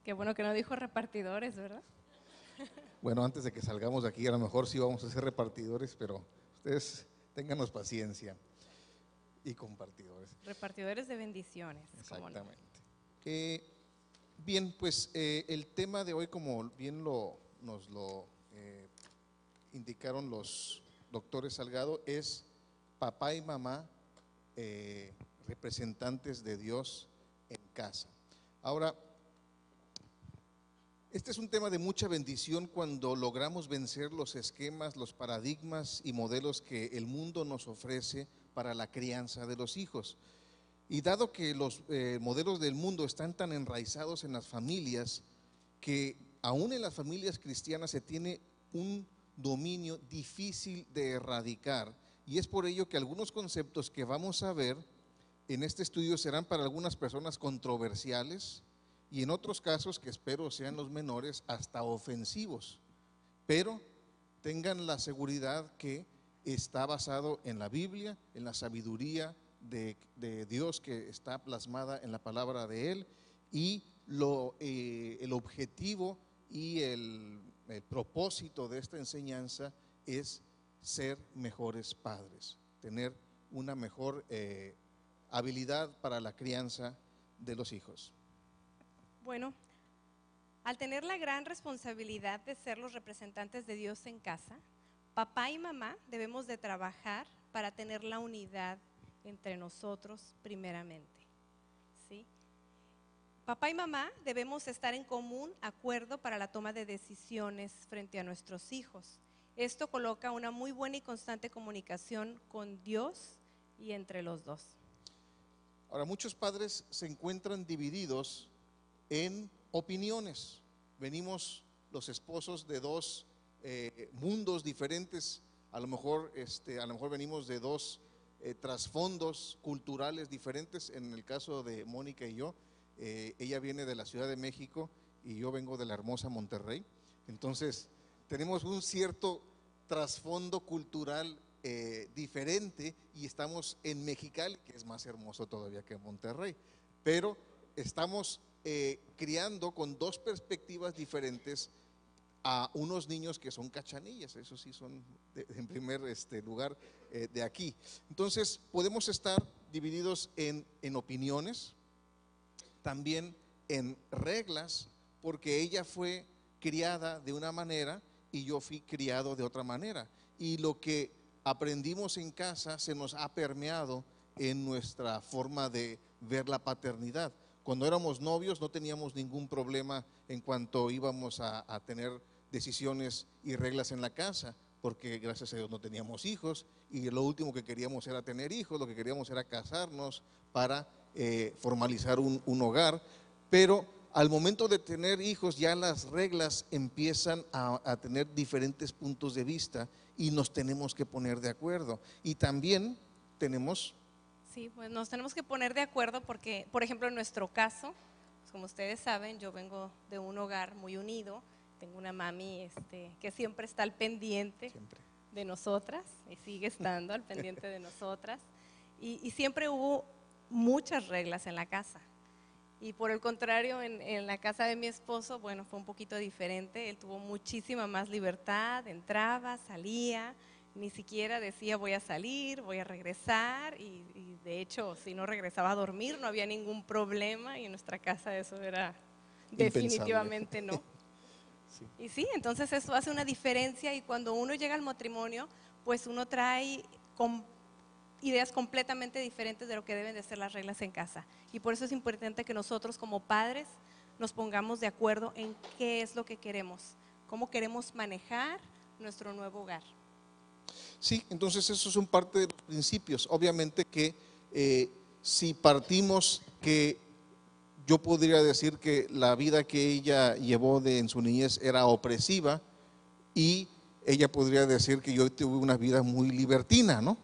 Qué bueno que no dijo repartidores, ¿verdad? Bueno, antes de que salgamos de aquí, a lo mejor sí vamos a ser repartidores, pero ustedes ténganos paciencia y compartidores. Repartidores de bendiciones. ¿Cómo no? Exactamente. Bien, pues el tema de hoy, como bien nos lo indicaron los doctores Salgado, es papá y mamá representantes de Dios en casa. Ahora, este es un tema de mucha bendición cuando logramos vencer los esquemas, los paradigmas y modelos que el mundo nos ofrece para la crianza de los hijos. Y dado que los modelos del mundo están tan enraizados en las familias, que aún en las familias cristianas se tiene un dominio difícil de erradicar, y es por ello que algunos conceptos que vamos a ver en este estudio serán para algunas personas controversiales, y en otros casos, que espero sean los menores, hasta ofensivos, pero tengan la seguridad que está basado en la Biblia, en la sabiduría de Dios que está plasmada en la palabra de Él, y el objetivo y el propósito de esta enseñanza es ser mejores padres, tener una mejor habilidad para la crianza de los hijos. Bueno, al tener la gran responsabilidad de ser los representantes de Dios en casa, papá y mamá debemos de trabajar para tener la unidad entre nosotros primeramente, ¿sí? Papá y mamá debemos estar en común acuerdo para la toma de decisiones frente a nuestros hijos. Esto coloca una muy buena y constante comunicación con Dios y entre los dos. Ahora, muchos padres se encuentran divididos en opiniones. Venimos los esposos de dos mundos diferentes, a lo mejor venimos de dos trasfondos culturales diferentes. En el caso de Mónica y yo, ella viene de la Ciudad de México y yo vengo de la hermosa Monterrey. Entonces tenemos un cierto trasfondo cultural diferente, y estamos en Mexicali, que es más hermoso todavía que Monterrey, pero estamos criando con dos perspectivas diferentes a unos niños que son cachanillas, eso sí son en primer lugar de aquí. Entonces podemos estar divididos en opiniones, también en reglas, porque ella fue criada de una manera y yo fui criado de otra manera, y lo que aprendimos en casa se nos ha permeado en nuestra forma de ver la paternidad. Cuando éramos novios no teníamos ningún problema en cuanto íbamos a tener decisiones y reglas en la casa, porque gracias a Dios no teníamos hijos, y lo último que queríamos era tener hijos, lo que queríamos era casarnos para formalizar un hogar. Pero al momento de tener hijos ya las reglas empiezan a tener diferentes puntos de vista y nos tenemos que poner de acuerdo. Y también tenemos… Sí, pues nos tenemos que poner de acuerdo porque, por ejemplo, en nuestro caso, pues como ustedes saben, yo vengo de un hogar muy unido, tengo una mami que siempre está al pendiente de nosotras y sigue estando al pendiente de nosotras, y siempre hubo muchas reglas en la casa. Y por el contrario, en la casa de mi esposo, bueno, fue un poquito diferente. Él tuvo muchísima más libertad, entraba, salía, ni siquiera decía voy a salir, voy a regresar, y de hecho si no regresaba a dormir no había ningún problema, y en nuestra casa eso era definitivamente no. Sí. Y sí, entonces eso hace una diferencia, y cuando uno llega al matrimonio, pues uno trae ideas completamente diferentes de lo que deben de ser las reglas en casa, y por eso es importante que nosotros como padres nos pongamos de acuerdo en qué es lo que queremos, cómo queremos manejar nuestro nuevo hogar. Sí, entonces esos son parte de los principios. Obviamente que si partimos que yo podría decir que la vida que ella llevó en su niñez era opresiva, y ella podría decir que yo tuve una vida muy libertina, ¿no?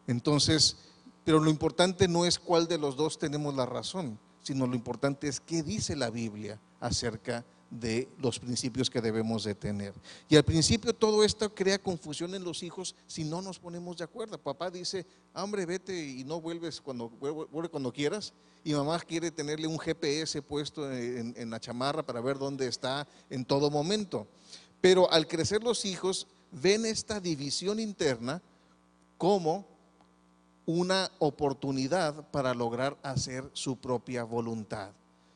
Entonces, pero lo importante no es cuál de los dos tenemos la razón, sino lo importante es qué dice la Biblia acerca de los principios que debemos de tener. Y al principio todo esto crea confusión en los hijos si no nos ponemos de acuerdo. Papá dice, hombre, vete y no vuelves vuelve cuando quieras. Y mamá quiere tenerle un GPS puesto en la chamarra para ver dónde está en todo momento. Pero al crecer los hijos ven esta división interna como una oportunidad para lograr hacer su propia voluntad.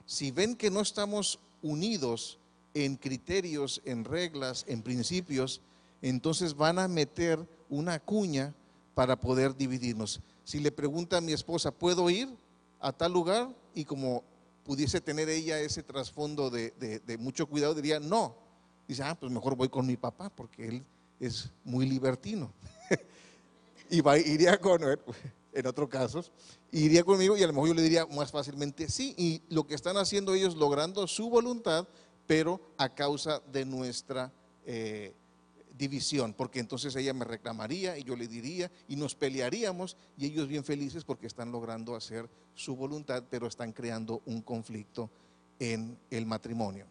Si ven que no estamos unidos en criterios, en reglas, en principios, entonces van a meter una cuña para poder dividirnos. Si le pregunta a mi esposa, ¿puedo ir a tal lugar? Y como pudiese tener ella ese trasfondo de mucho cuidado, diría no. Dice, pues mejor voy con mi papá porque él es muy libertino. Iría con él, en otros casos, iría conmigo y a lo mejor yo le diría más fácilmente sí. Y lo que están haciendo ellos, logrando su voluntad, pero a causa de nuestra división, porque entonces ella me reclamaría y yo le diría y nos pelearíamos, y ellos bien felices porque están logrando hacer su voluntad, pero están creando un conflicto en el matrimonio.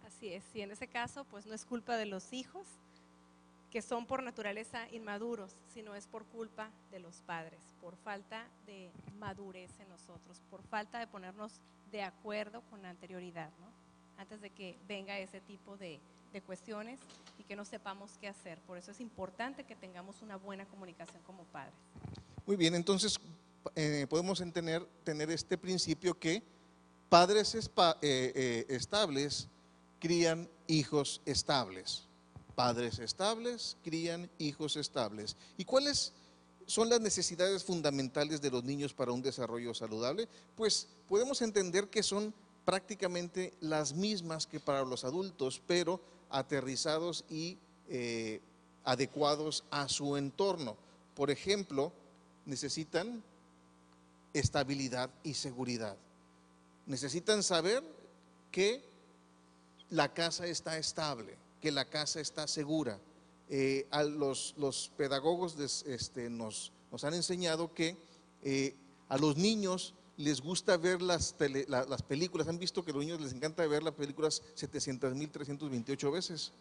Así es, y en ese caso pues no es culpa de los hijos, que son por naturaleza inmaduros, sino es por culpa de los padres, por falta de madurez en nosotros, por falta de ponernos de acuerdo con anterioridad, ¿no? Antes de que venga ese tipo de cuestiones y que no sepamos qué hacer. Por eso es importante que tengamos una buena comunicación como padres. Muy bien, entonces podemos tener este principio que padres estables crían hijos estables. Padres estables crían hijos estables. ¿Y cuáles son las necesidades fundamentales de los niños para un desarrollo saludable? Pues podemos entender que son prácticamente las mismas que para los adultos, pero aterrizados y adecuados a su entorno. Por ejemplo, necesitan estabilidad y seguridad. Necesitan saber que la casa está estable, que la casa está segura. A los pedagogos nos han enseñado que a los niños les gusta ver las películas. Han visto que a los niños les encanta ver las películas 700,328 veces.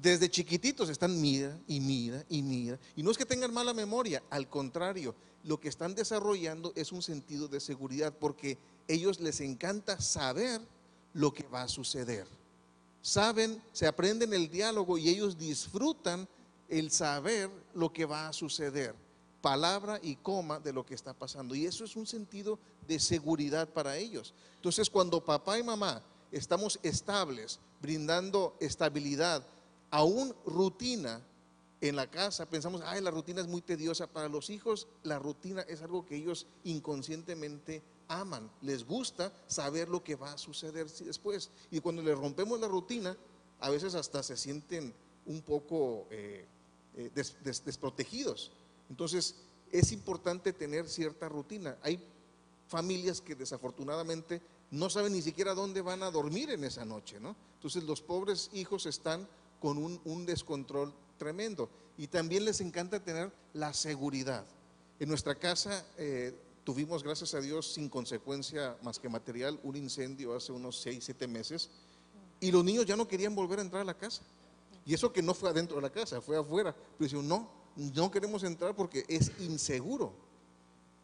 Desde chiquititos están mira y mira y mira. Y no es que tengan mala memoria, al contrario, lo que están desarrollando es un sentido de seguridad, porque ellos les encanta saber lo que va a suceder. Saben, se aprenden el diálogo y ellos disfrutan el saber lo que va a suceder, palabra y coma de lo que está pasando, y eso es un sentido de seguridad para ellos. Entonces, cuando papá y mamá estamos estables, brindando estabilidad, aún rutina en la casa, pensamos, la rutina es muy tediosa. Para los hijos la rutina es algo que ellos inconscientemente aman, les gusta saber lo que va a suceder después, y cuando les rompemos la rutina, a veces hasta se sienten un poco desprotegidos. Entonces es importante tener cierta rutina. Hay familias que desafortunadamente no saben ni siquiera dónde van a dormir en esa noche, ¿no? Entonces los pobres hijos están con un descontrol tremendo, y también les encanta tener la seguridad. En nuestra casa tuvimos, gracias a Dios, sin consecuencia más que material, un incendio hace unos 6-7 meses, y los niños ya no querían volver a entrar a la casa. Y eso que no fue adentro de la casa, fue afuera. Pero dijeron, no queremos entrar porque es inseguro.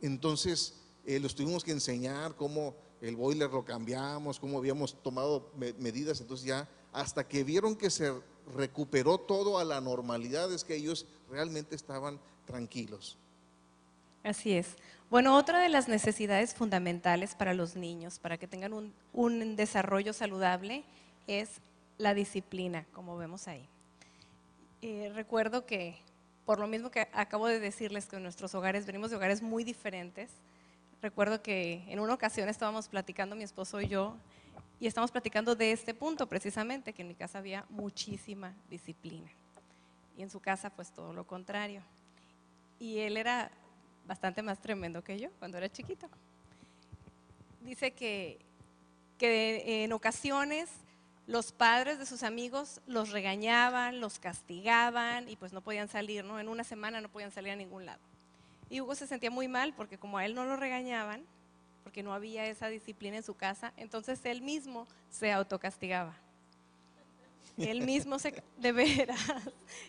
Entonces los tuvimos que enseñar cómo el boiler lo cambiamos, cómo habíamos tomado medidas. Entonces ya hasta que vieron que se recuperó todo a la normalidad, es que ellos realmente estaban tranquilos. Así es. Bueno, otra de las necesidades fundamentales para los niños, para que tengan un desarrollo saludable, es la disciplina, como vemos ahí. Recuerdo que, por lo mismo que acabo de decirles, que en nuestros hogares venimos de hogares muy diferentes. Recuerdo que en una ocasión estábamos platicando, mi esposo y yo, y estábamos platicando de este punto precisamente, que en mi casa había muchísima disciplina, y en su casa pues todo lo contrario. Y él era bastante más tremendo que yo cuando era chiquito. Dice que en ocasiones los padres de sus amigos los regañaban, los castigaban y pues no podían salir, ¿no? En una semana no podían salir a ningún lado. Y Hugo se sentía muy mal porque como a él no lo regañaban, porque no había esa disciplina en su casa, entonces él mismo se autocastigaba. Él mismo de veras,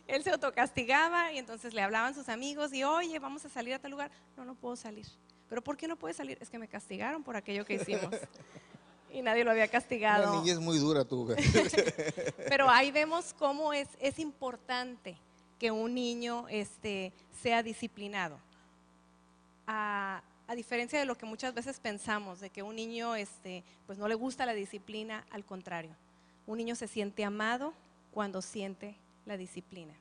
él se autocastigaba y entonces le hablaban sus amigos y oye, vamos a salir a tal lugar. No, no puedo salir. ¿Pero por qué no puedes salir? Es que me castigaron por aquello que hicimos. Y nadie lo había Una castigado. niña es muy dura tú. Pero ahí vemos cómo es importante que un niño sea disciplinado. A diferencia de lo que muchas veces pensamos, de que un niño pues no le gusta la disciplina, al contrario. Un niño se siente amado cuando siente la disciplina.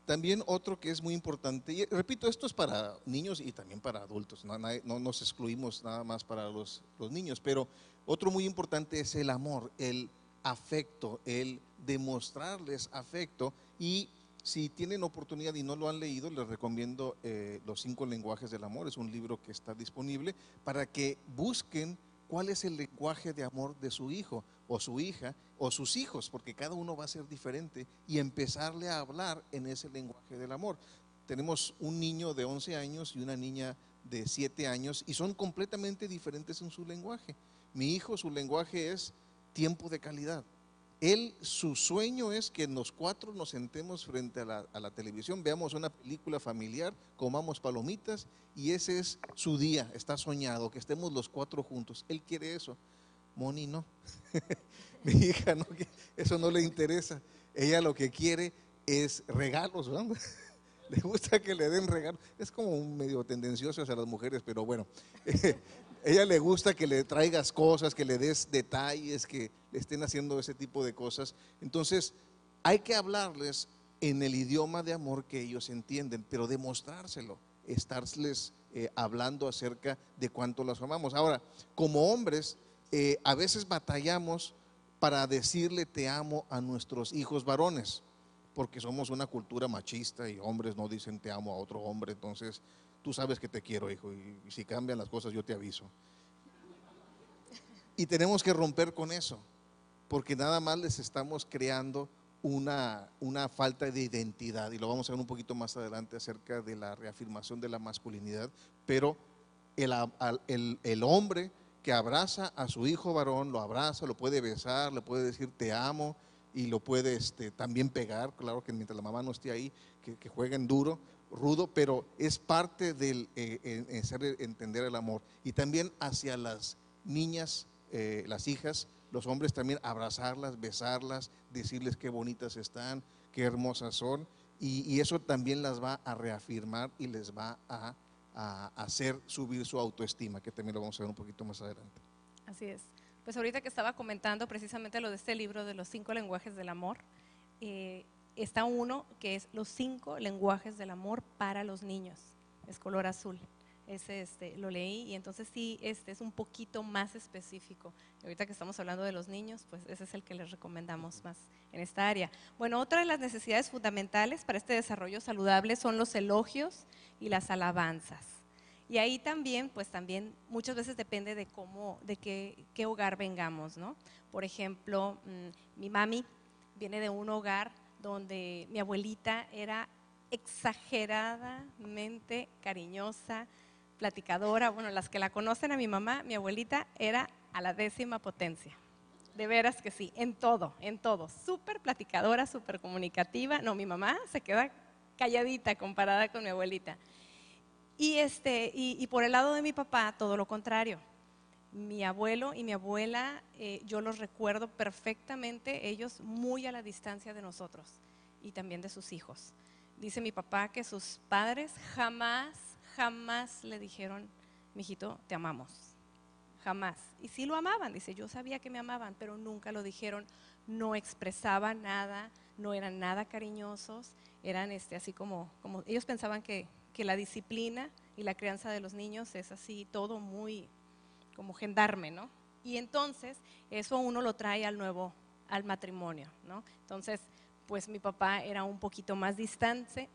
También otro que es muy importante, y repito, esto es para niños y también para adultos, no nos excluimos nada más para los niños, pero otro muy importante es el amor, el afecto, el demostrarles afecto. Y si tienen oportunidad y no lo han leído, les recomiendo Los 5 lenguajes del amor. Es un libro que está disponible para que busquen cuál es el lenguaje de amor de su hijo o su hija o sus hijos, porque cada uno va a ser diferente, y empezarle a hablar en ese lenguaje del amor. Tenemos un niño de 11 años y una niña de 7 años y son completamente diferentes en su lenguaje. Mi hijo, su lenguaje es tiempo de calidad. Él, su sueño es que los 4 nos sentemos frente a la televisión, veamos una película familiar, comamos palomitas, y ese es su día. Está soñado que estemos los 4 juntos. Él quiere eso. Moni no. Mi hija no, eso no le interesa. Ella lo que quiere es regalos, ¿no? Le gusta que le den regalos. Es como un medio tendencioso hacia las mujeres, pero bueno. Ella le gusta que le traigas cosas, que le des detalles, que le estén haciendo ese tipo de cosas. Entonces, hay que hablarles en el idioma de amor que ellos entienden, pero demostrárselo, estarles hablando acerca de cuánto los amamos. Ahora, como hombres, a veces batallamos para decirle te amo a nuestros hijos varones, porque somos una cultura machista y hombres no dicen te amo a otro hombre. Entonces, tú sabes que te quiero, hijo, y si cambian las cosas yo te aviso. Y tenemos que romper con eso, porque nada más les estamos creando una falta de identidad, y lo vamos a ver un poquito más adelante acerca de la reafirmación de la masculinidad. Pero el hombre que abraza a su hijo varón, lo abraza, lo puede besar, le puede decir te amo, y lo puede también pegar, claro que mientras la mamá no esté ahí, que jueguen duro, rudo, pero es parte del entender el amor. Y también hacia las niñas, las hijas, los hombres también abrazarlas, besarlas, decirles qué bonitas están, qué hermosas son, y eso también las va a reafirmar y les va a hacer subir su autoestima, que también lo vamos a ver un poquito más adelante. Así es. Pues ahorita que estaba comentando precisamente lo de este libro de los 5 lenguajes del amor, está uno que es los 5 lenguajes del amor para los niños, es color azul. Ese lo leí, y entonces sí, es un poquito más específico. Y ahorita que estamos hablando de los niños, pues ese es el que les recomendamos más en esta área. Bueno, otra de las necesidades fundamentales para este desarrollo saludable son los elogios y las alabanzas. Y ahí también, pues también muchas veces depende de qué hogar vengamos, ¿no? Por ejemplo, mi mami viene de un hogar donde mi abuelita era exageradamente cariñosa, platicadora. Bueno, las que la conocen a mi mamá, mi abuelita era a la 10ª potencia. De veras que sí, en todo, súper platicadora, súper comunicativa. No, mi mamá se queda calladita comparada con mi abuelita. Y por el lado de mi papá, todo lo contrario. Mi abuelo y mi abuela, yo los recuerdo perfectamente, ellos muy a la distancia de nosotros y también de sus hijos. Dice mi papá que sus padres jamás le dijeron, mijito, te amamos, jamás. Y sí lo amaban, dice, yo sabía que me amaban, pero nunca lo dijeron, no expresaban nada, no eran nada cariñosos, eran así como ellos pensaban que la disciplina y la crianza de los niños es así todo muy como gendarme, ¿no? Y entonces eso uno lo trae al matrimonio, ¿no? Entonces, pues mi papá era un poquito más distante,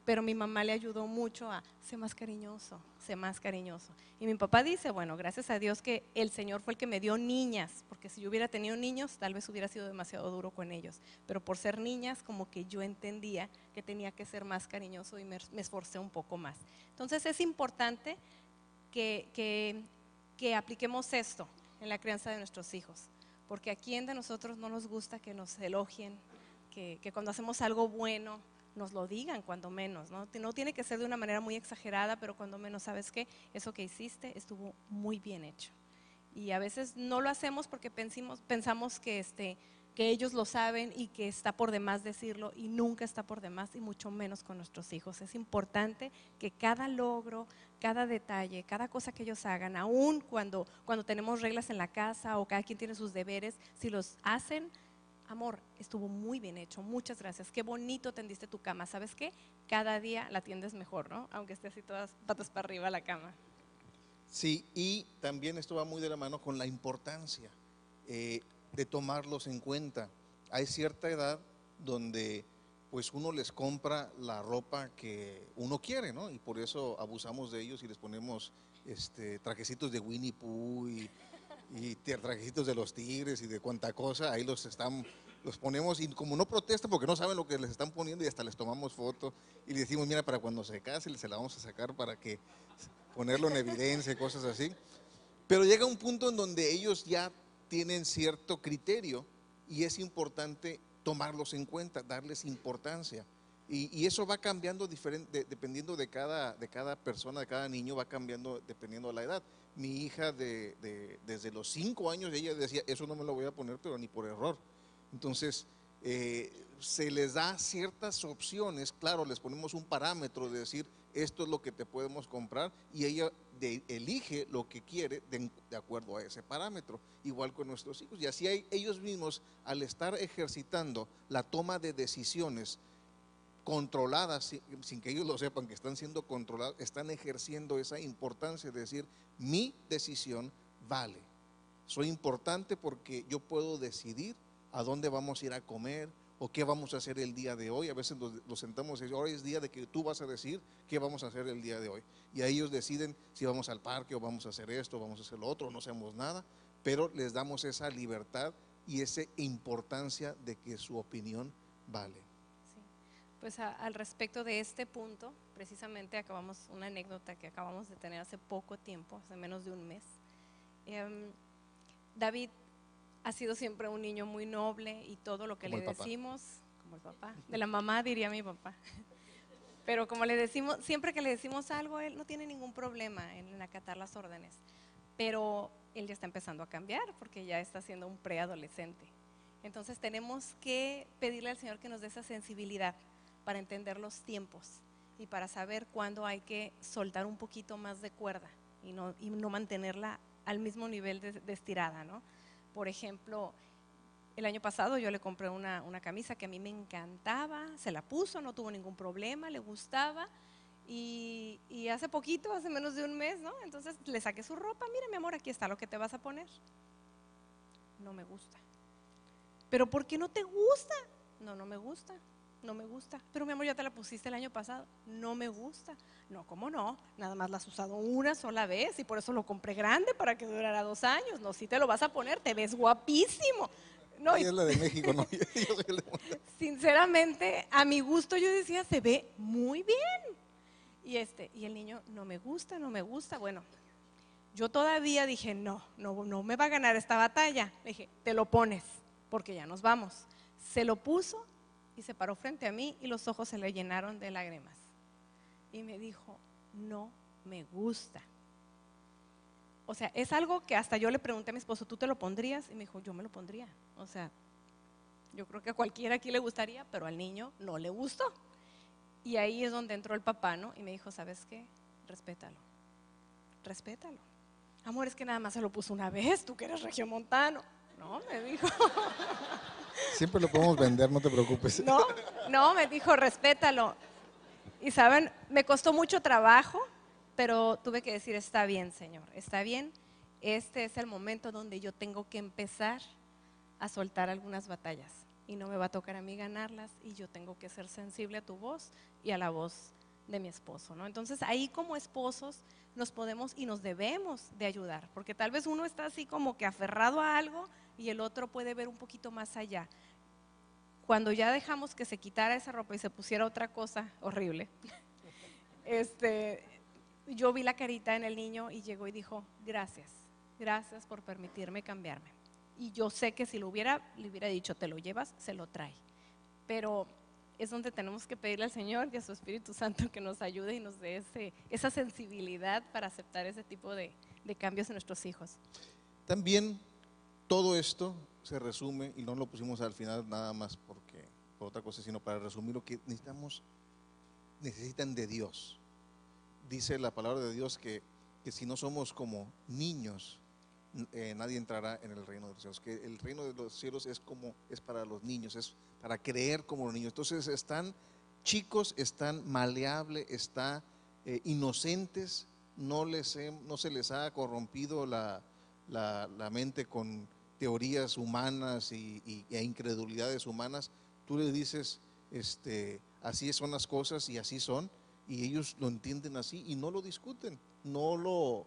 pero mi mamá le ayudó mucho a ser más cariñoso, ser más cariñoso. Y mi papá dice, bueno, gracias a Dios que el Señor fue el que me dio niñas, porque si yo hubiera tenido niños, tal vez hubiera sido demasiado duro con ellos. Pero por ser niñas, como que yo entendía que tenía que ser más cariñoso y me esforcé un poco más. Entonces es importante que, que, que apliquemos esto en la crianza de nuestros hijos, porque a quién de nosotros no nos gusta que nos elogien, que cuando hacemos algo bueno nos lo digan cuando menos, ¿no? No tiene que ser de una manera muy exagerada, pero cuando menos, ¿sabes qué? Eso que hiciste estuvo muy bien hecho. Y a veces no lo hacemos porque pensamos que ellos lo saben y que está por demás decirlo, y nunca está por demás, y mucho menos con nuestros hijos. Es importante que cada logro, cada detalle, cada cosa que ellos hagan, aun cuando tenemos reglas en la casa o cada quien tiene sus deberes, si los hacen, amor, estuvo muy bien hecho, muchas gracias, qué bonito tendiste tu cama, ¿sabes qué? Cada día la tiendes mejor, ¿no? Aunque esté así todas patas para arriba la cama. Sí, y también esto va muy de la mano con la importancia de tomarlos en cuenta. Hay cierta edad donde pues uno les compra la ropa que uno quiere, ¿no? Y por eso abusamos de ellos y les ponemos trajecitos de Winnie Pooh y trajecitos de los tigres y de cuanta cosa. Ahí los ponemos, y como no protestan porque no saben lo que les están poniendo, y hasta les tomamos foto y les decimos, mira, para cuando se case se la vamos a sacar para que ponerlo en evidencia y cosas así. Pero llega un punto en donde ellos ya tienen cierto criterio y es importante tomarlos en cuenta, darles importancia. Y eso va cambiando dependiendo de cada persona, de cada niño, va cambiando dependiendo de la edad. Mi hija desde los 5 años, ella decía, eso no me lo voy a poner, pero ni por error. Entonces, se les da ciertas opciones, claro, les ponemos un parámetro de decir, esto es lo que te podemos comprar, y ella elige lo que quiere de acuerdo a ese parámetro, igual con nuestros hijos. Y así ellos mismos, al estar ejercitando la toma de decisiones controladas, sin que ellos lo sepan que están siendo controlados, están ejerciendo esa importancia de decir, mi decisión vale, soy importante porque yo puedo decidir a dónde vamos a ir a comer o qué vamos a hacer el día de hoy. A veces los sentamos y decimos, hoy es día de que tú vas a decir qué vamos a hacer el día de hoy, y a ellos deciden si vamos al parque o vamos a hacer esto o vamos a hacer lo otro, o no hacemos nada, pero les damos esa libertad y esa importancia de que su opinión vale. Sí. Pues al respecto de este punto, precisamente una anécdota que acabamos de tener hace poco tiempo, hace menos de un mes. David ha sido siempre un niño muy noble, y todo lo que le decimos, como el papá, de la mamá diría mi papá, pero como le decimos, siempre que le decimos algo, él no tiene ningún problema en acatar las órdenes, pero él ya está empezando a cambiar porque ya está siendo un preadolescente. Entonces tenemos que pedirle al Señor que nos dé esa sensibilidad para entender los tiempos y para saber cuándo hay que soltar un poquito más de cuerda y no mantenerla al mismo nivel de estirada, ¿no? Por ejemplo, el año pasado yo le compré una camisa que a mí me encantaba, se la puso, no tuvo ningún problema, le gustaba, y hace poquito, hace menos de un mes, ¿no? Entonces le saqué su ropa, mira mi amor, aquí está lo que te vas a poner. No me gusta. ¿Pero por qué no te gusta? No me gusta. No me gusta. Pero mi amor, ya te la pusiste el año pasado. No me gusta. No, ¿cómo no? Nada más la has usado una sola vez y por eso lo compré grande para que durara 2 años. No, si te lo vas a poner, te ves guapísimo. No, ella es la de México, ¿no? Sinceramente, a mi gusto yo decía, se ve muy bien. Y el niño, no me gusta, no me gusta. Bueno, yo todavía dije, no me va a ganar esta batalla. Le dije, te lo pones, porque ya nos vamos. Se lo puso y se paró frente a mí y los ojos se le llenaron de lágrimas. Y me dijo, no me gusta. O sea, es algo que hasta yo le pregunté a mi esposo, ¿tú te lo pondrías? Y me dijo, yo me lo pondría. O sea, yo creo que a cualquiera aquí le gustaría, pero al niño no le gustó. Y ahí es donde entró el papá, ¿no? Y me dijo, ¿sabes qué? Respétalo. Respétalo. Amor, es que nada más se lo puso una vez, tú que eres regiomontano. No, me dijo. Siempre lo podemos vender, no te preocupes. No, me dijo, respétalo. Y saben, me costó mucho trabajo, pero tuve que decir, está bien, Señor, está bien. Este es el momento donde yo tengo que empezar a soltar algunas batallas y no me va a tocar a mí ganarlas, y yo tengo que ser sensible a tu voz y a la voz de mi esposo, ¿no? Entonces ahí como esposos nos podemos y nos debemos de ayudar, porque tal vez uno está así como que aferrado a algo y el otro puede ver un poquito más allá. Cuando ya dejamos que se quitara esa ropa y se pusiera otra cosa horrible, yo vi la carita en el niño y llegó y dijo, gracias, gracias por permitirme cambiarme. Y yo sé que si le hubiera dicho, te lo llevas, se lo trae. Pero es donde tenemos que pedirle al Señor y a su Espíritu Santo que nos ayude y nos dé esa sensibilidad para aceptar ese tipo de cambios en nuestros hijos. También todo esto se resume, y no lo pusimos al final nada más por otra cosa, sino para resumir lo que necesitan de Dios. Dice la palabra de Dios que si no somos como niños, nadie entrará en el reino de los cielos, que el reino de los cielos es para los niños, es para creer como los niños. Entonces están chicos, están maleables, están inocentes, no se les ha corrompido la mente con teorías humanas e incredulidades humanas. Tú le dices, así son las cosas y así son, y ellos lo entienden así y no lo discuten, no lo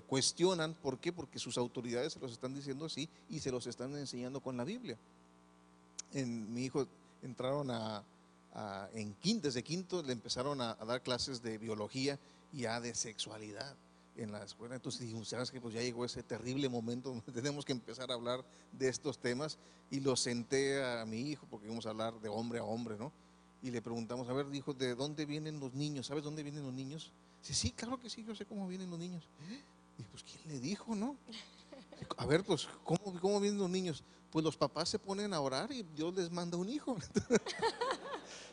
cuestionan. ¿Por qué? Porque sus autoridades se los están diciendo así y se los están enseñando con la Biblia. Mi hijo entraron desde quinto le empezaron a dar clases de biología y ya de sexualidad en la escuela. Entonces dijimos, ¿sabes qué? Pues ya llegó ese terrible momento donde tenemos que empezar a hablar de estos temas, y lo senté a mi hijo porque íbamos a hablar de hombre a hombre, ¿no? Y le preguntamos, a ver, hijo, ¿de dónde vienen los niños? ¿Sabes dónde vienen los niños? Sí, sí, claro que sí, yo sé cómo vienen los niños. Y pues, ¿quién le dijo, no? A ver, pues, ¿cómo vienen los niños? Pues los papás se ponen a orar y Dios les manda un hijo.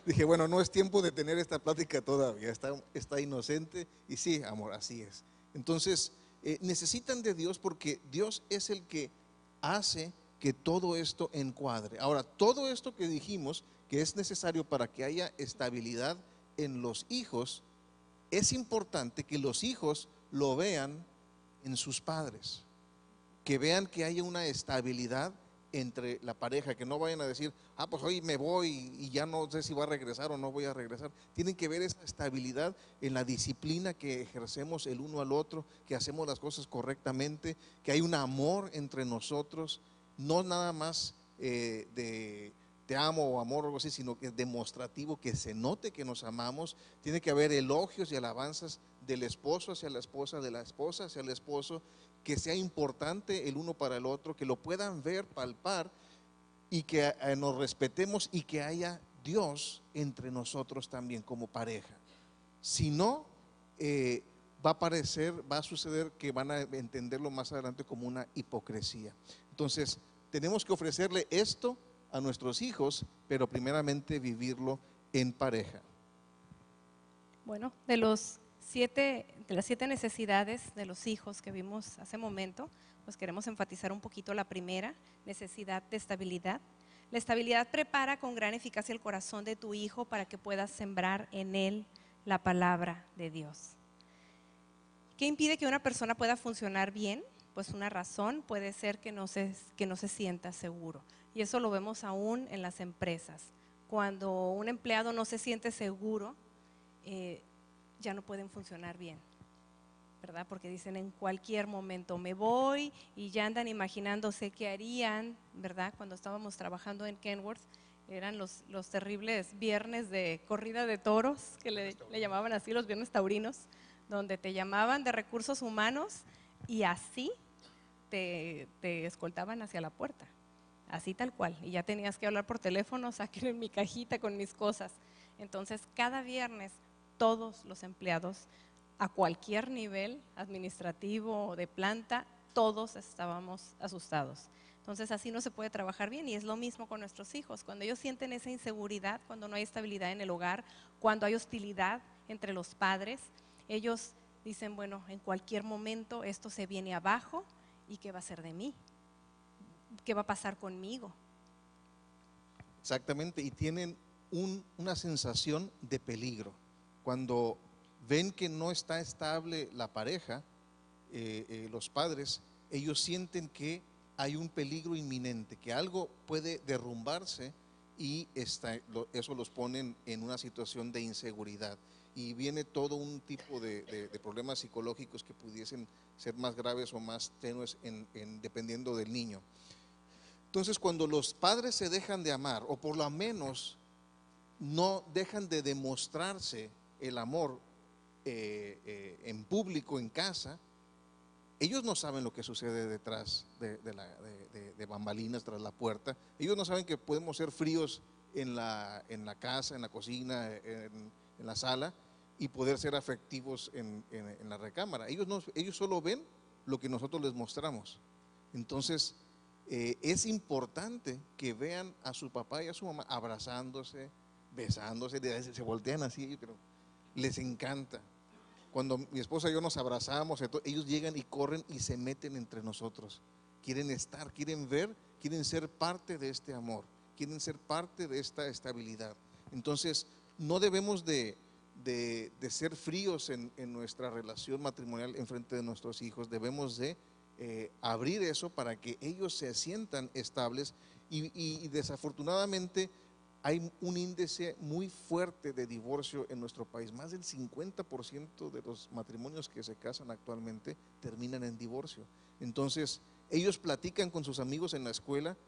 Dije, bueno, no es tiempo de tener esta plática todavía, está inocente, y sí, amor, así es. Entonces, necesitan de Dios porque Dios es el que hace que todo esto encuadre. Ahora, todo esto que dijimos que es necesario para que haya estabilidad en los hijos, es importante que los hijos lo vean en sus padres, que vean que haya una estabilidad entre la pareja, que no vayan a decir, pues hoy me voy y ya no sé si voy a regresar o no voy a regresar. Tienen que ver esa estabilidad en la disciplina que ejercemos el uno al otro, que hacemos las cosas correctamente, que hay un amor entre nosotros, no nada más de te amo o amor o algo así, sino que es demostrativo, que se note que nos amamos. Tiene que haber elogios y alabanzas del esposo hacia la esposa, de la esposa hacia el esposo, que sea importante el uno para el otro, que lo puedan ver, palpar, y que nos respetemos y que haya Dios entre nosotros también como pareja. Si no, va a suceder que van a entenderlo más adelante como una hipocresía. Entonces, tenemos que ofrecerle esto a nuestros hijos, pero primeramente vivirlo en pareja. Bueno, de las 7 necesidades de los hijos que vimos hace momento, pues queremos enfatizar un poquito la primera, necesidad de estabilidad. La estabilidad prepara con gran eficacia el corazón de tu hijo para que puedas sembrar en él la palabra de Dios. ¿Qué impide que una persona pueda funcionar bien? Pues una razón puede ser que no se sienta seguro. Y eso lo vemos aún en las empresas. Cuando un empleado no se siente seguro, ya no pueden funcionar bien, ¿verdad? Porque dicen, en cualquier momento me voy, y ya andan imaginándose qué harían, ¿verdad? Cuando estábamos trabajando en Kenworth, eran los terribles viernes de corrida de toros, que le llamaban así, los viernes taurinos, donde te llamaban de recursos humanos y así te escoltaban hacia la puerta, así tal cual, y ya tenías que hablar por teléfono, saquen mi cajita con mis cosas. Entonces, cada viernes todos los empleados, a cualquier nivel administrativo o de planta, todos estábamos asustados. Entonces, así no se puede trabajar bien, y es lo mismo con nuestros hijos. Cuando ellos sienten esa inseguridad, cuando no hay estabilidad en el hogar, cuando hay hostilidad entre los padres, ellos dicen, bueno, en cualquier momento esto se viene abajo, ¿y qué va a ser de mí? ¿Qué va a pasar conmigo? Exactamente, y tienen una sensación de peligro. Cuando ven que no está estable la pareja, los padres, ellos sienten que hay un peligro inminente, que algo puede derrumbarse, y eso los pone en una situación de inseguridad. Y viene todo un tipo de problemas psicológicos que pudiesen ser más graves o más tenues dependiendo del niño. Entonces, cuando los padres se dejan de amar, o por lo menos no dejan de demostrarse el amor en público, en casa, ellos no saben lo que sucede detrás de bambalinas, tras la puerta. Ellos no saben que podemos ser fríos en la casa, en la cocina, en la sala, y poder ser afectivos en la recámara. Ellos solo ven lo que nosotros les mostramos. Entonces, es importante que vean a su papá y a su mamá abrazándose, besándose, se voltean así, pero les encanta. Cuando mi esposa y yo nos abrazamos, ellos llegan y corren y se meten entre nosotros. Quieren estar, quieren ver, quieren ser parte de este amor, quieren ser parte de esta estabilidad. Entonces, no debemos de ser fríos en nuestra relación matrimonial en frente de nuestros hijos. Debemos de abrir eso para que ellos se sientan estables y desafortunadamente hay un índice muy fuerte de divorcio en nuestro país. Más del 50% de los matrimonios que se casan actualmente terminan en divorcio. Entonces, ellos platican con sus amigos en la escuela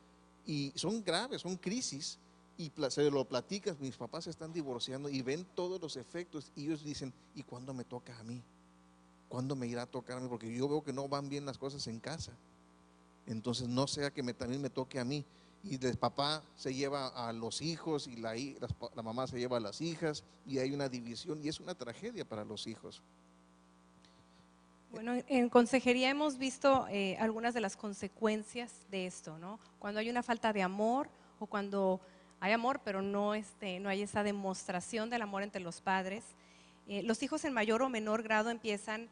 y son graves, son crisis, y se lo platican, mis papás se están divorciando, y ven todos los efectos, y ellos dicen, ¿y cuándo me toca a mí? ¿Cuándo me irá a tocar a mí? Porque yo veo que no van bien las cosas en casa. Entonces no sea que también me toque a mí. Y el papá se lleva a los hijos y la mamá se lleva a las hijas, y hay una división y es una tragedia para los hijos. Bueno, en consejería hemos visto algunas de las consecuencias de esto, ¿no? Cuando hay una falta de amor, o cuando hay amor pero no hay esa demostración del amor entre los padres, los hijos en mayor o menor grado empiezan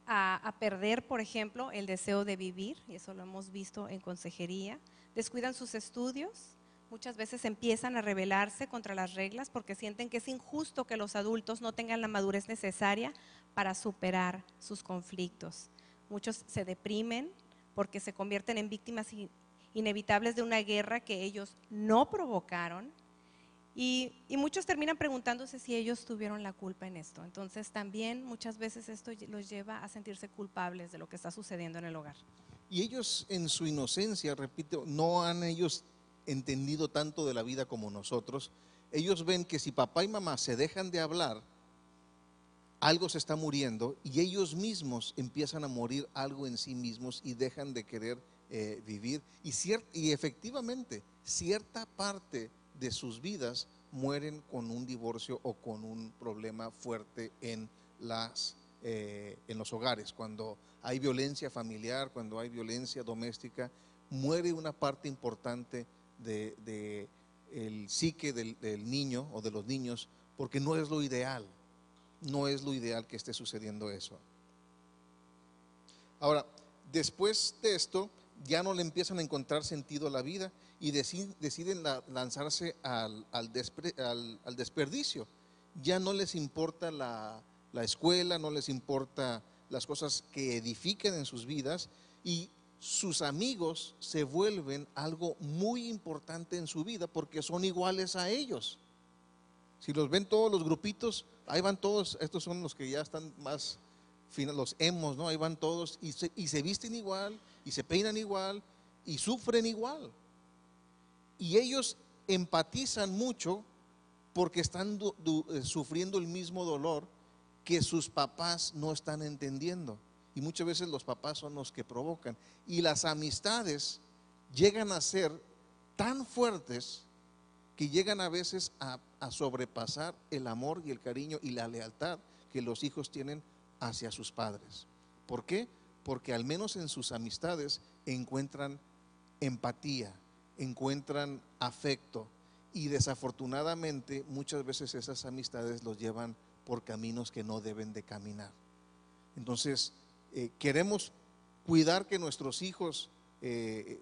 a perder, por ejemplo, el deseo de vivir, y eso lo hemos visto en consejería. Descuidan sus estudios, muchas veces empiezan a rebelarse contra las reglas porque sienten que es injusto que los adultos no tengan la madurez necesaria para superar sus conflictos. Muchos se deprimen porque se convierten en víctimas inevitables de una guerra que ellos no provocaron, y muchos terminan preguntándose si ellos tuvieron la culpa en esto. Entonces también muchas veces esto los lleva a sentirse culpables de lo que está sucediendo en el hogar. Y ellos en su inocencia, repito, no han ellos entendido tanto de la vida como nosotros. Ellos ven que si papá y mamá se dejan de hablar, algo se está muriendo, y ellos mismos empiezan a morir algo en sí mismos y dejan de querer vivir. Y efectivamente, cierta parte de sus vidas mueren con un divorcio o con un problema fuerte en los hogares. Cuando hay violencia familiar, cuando hay violencia doméstica, muere una parte importante de el psique del niño o de los niños, porque no es lo ideal, no es lo ideal que esté sucediendo eso. Ahora, después de esto, ya no le empiezan a encontrar sentido a la vida y deciden lanzarse al desperdicio. Ya no les importa la escuela, no les importa las cosas que edifiquen en sus vidas, y sus amigos se vuelven algo muy importante en su vida porque son iguales a ellos. Si los ven todos los grupitos, ahí van todos. Estos son los que ya están más finos, los emos, ¿no? Ahí van todos y se visten igual, y se peinan igual, y sufren igual. Y ellos empatizan mucho porque están sufriendo el mismo dolor que sus papás no están entendiendo. Y muchas veces los papás son los que provocan. Y las amistades llegan a ser tan fuertes que llegan a veces a sobrepasar el amor y el cariño y la lealtad que los hijos tienen hacia sus padres. ¿Por qué? Porque al menos en sus amistades encuentran empatía, encuentran afecto, y desafortunadamente muchas veces esas amistades los llevan por caminos que no deben de caminar. Entonces, queremos cuidar que nuestros hijos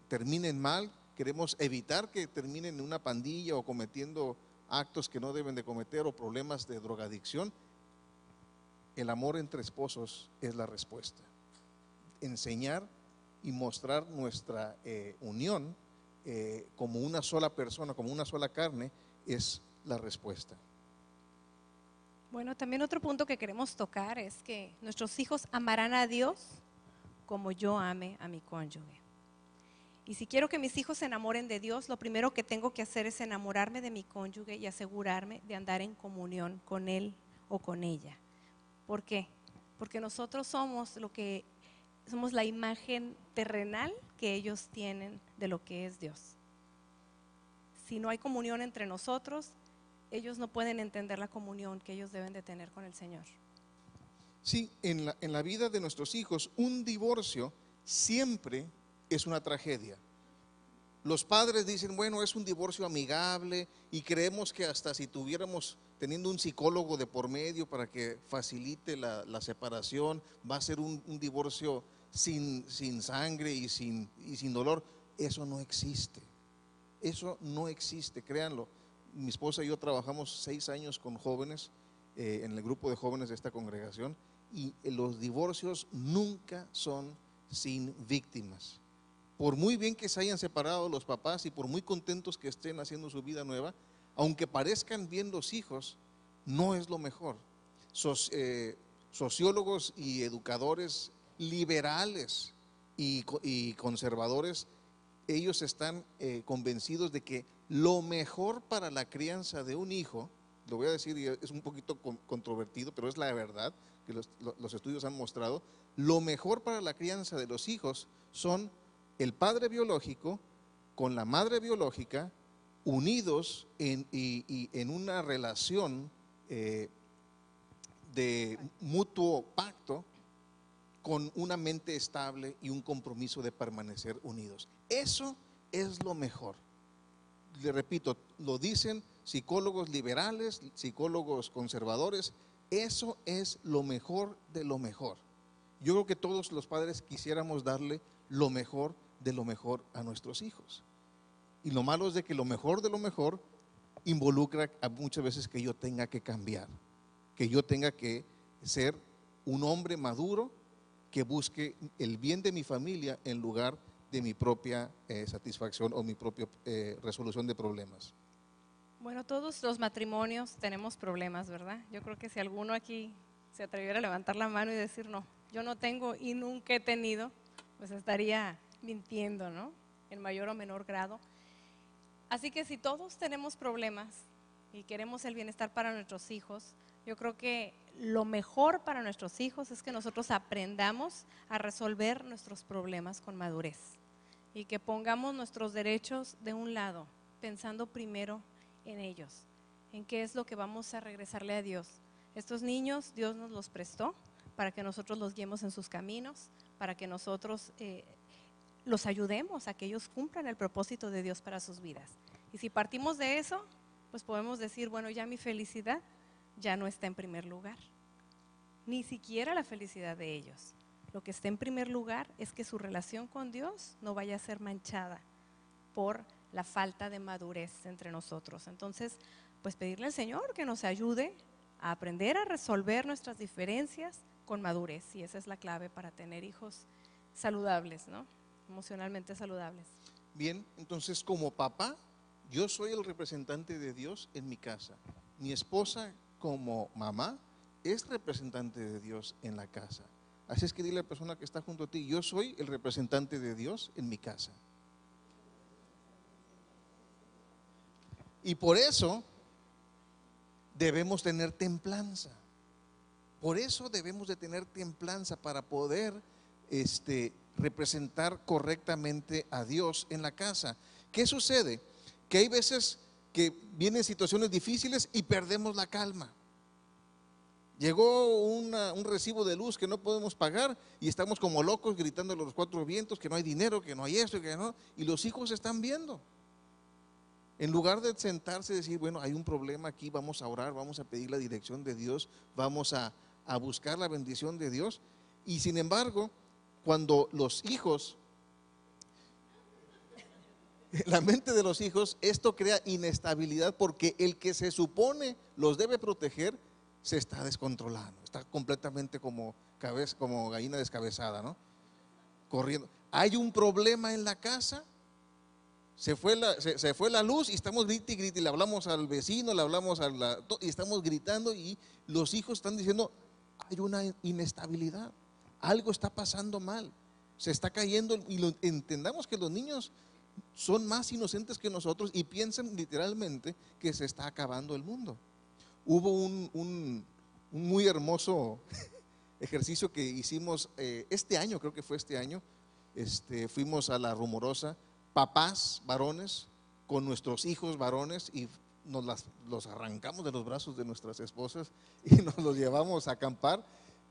terminen mal, queremos evitar que terminen en una pandilla o cometiendo actos que no deben de cometer, o problemas de drogadicción. El amor entre esposos es la respuesta. Enseñar y mostrar nuestra unión como una sola persona, como una sola carne, es la respuesta. Bueno, también otro punto que queremos tocar es que nuestros hijos amarán a Dios como yo ame a mi cónyuge. Y si quiero que mis hijos se enamoren de Dios, lo primero que tengo que hacer es enamorarme de mi cónyuge y asegurarme de andar en comunión con él o con ella. ¿Por qué? Porque nosotros somos somos la imagen terrenal que ellos tienen de lo que es Dios. Si no hay comunión entre nosotros, ellos no pueden entender la comunión que ellos deben de tener con el Señor. Sí, en la vida de nuestros hijos, un divorcio siempre es una tragedia. Los padres dicen, bueno, es un divorcio amigable, y creemos que hasta si tuviéramos teniendo un psicólogo de por medio para que facilite la separación, va a ser un divorcio sin sangre y sin dolor. Eso no existe. Eso no existe, créanlo. Mi esposa y yo trabajamos 6 años con jóvenes en el grupo de jóvenes de esta congregación, y los divorcios nunca son sin víctimas. Por muy bien que se hayan separado los papás y por muy contentos que estén haciendo su vida nueva, aunque parezcan bien los hijos, no es lo mejor. Sociólogos y educadores liberales y conservadores, ellos están convencidos de que lo mejor para la crianza de un hijo, lo voy a decir y es un poquito controvertido, pero es la verdad que los estudios han mostrado, lo mejor para la crianza de los hijos son el padre biológico con la madre biológica, unidos en una relación de mutuo pacto, con una mente estable y un compromiso de permanecer unidos. Eso es lo mejor. Le repito, lo dicen psicólogos liberales, psicólogos conservadores, eso es lo mejor de lo mejor. Yo creo que todos los padres quisiéramos darle lo mejor de lo mejor a nuestros hijos. Y lo malo es de que lo mejor de lo mejor involucra a muchas veces que yo tenga que cambiar, que yo tenga que ser un hombre maduro que busque el bien de mi familia en lugar de mi propia satisfacción o mi propia resolución de problemas. Bueno, todos los matrimonios tenemos problemas, ¿verdad? Yo creo que si alguno aquí se atreviera a levantar la mano y decir, no, yo no tengo y nunca he tenido, pues estaría mintiendo, ¿no? En mayor o menor grado. Así que si todos tenemos problemas y queremos el bienestar para nuestros hijos, yo creo que lo mejor para nuestros hijos es que nosotros aprendamos a resolver nuestros problemas con madurez y que pongamos nuestros derechos de un lado, pensando primero en ellos, en qué es lo que vamos a regresarle a Dios. Estos niños Dios nos los prestó para que nosotros los guiemos en sus caminos, para que nosotros los ayudemos a que ellos cumplan el propósito de Dios para sus vidas. Y si partimos de eso, pues podemos decir, bueno, ya mi felicidad ya no está en primer lugar, ni siquiera la felicidad de ellos. Lo que está en primer lugar es que su relación con Dios no vaya a ser manchada por la falta de madurez entre nosotros. Entonces, pues pedirle al Señor que nos ayude a aprender a resolver nuestras diferencias con madurez, y esa es la clave para tener hijos saludables, ¿no? Emocionalmente saludables. Bien, entonces como papá, yo soy el representante de Dios en mi casa. Mi esposa como mamá es representante de Dios en la casa. Así es que dile a la persona que está junto a ti, yo soy el representante de Dios en mi casa. Y por eso debemos tener templanza. Por eso debemos de tener templanza para poder representar correctamente a Dios en la casa. ¿Qué sucede? Que hay veces que vienen situaciones difíciles y perdemos la calma. Llegó un recibo de luz que no podemos pagar y estamos como locos gritando a los 4 vientos que no hay dinero, que no hay esto, que no, y los hijos están viendo. En lugar de sentarse y decir, bueno, hay un problema aquí, vamos a orar, vamos a pedir la dirección de Dios, vamos a buscar la bendición de Dios. Y sin embargo, cuando los hijos, la mente de los hijos, esto crea inestabilidad porque el que se supone los debe proteger se está descontrolando, está completamente como gallina descabezada, ¿no? Corriendo. Hay un problema en la casa. Se fue la luz y estamos grite y grite, y le hablamos al vecino, le hablamos y estamos gritando, y los hijos están diciendo, hay una inestabilidad, algo está pasando mal, se está cayendo, y entendamos que los niños son más inocentes que nosotros y piensan literalmente que se está acabando el mundo. Hubo un muy hermoso ejercicio que hicimos este año, creo que fue este año. Fuimos a La Rumorosa, papás varones con nuestros hijos varones, y los arrancamos de los brazos de nuestras esposas y nos los llevamos a acampar.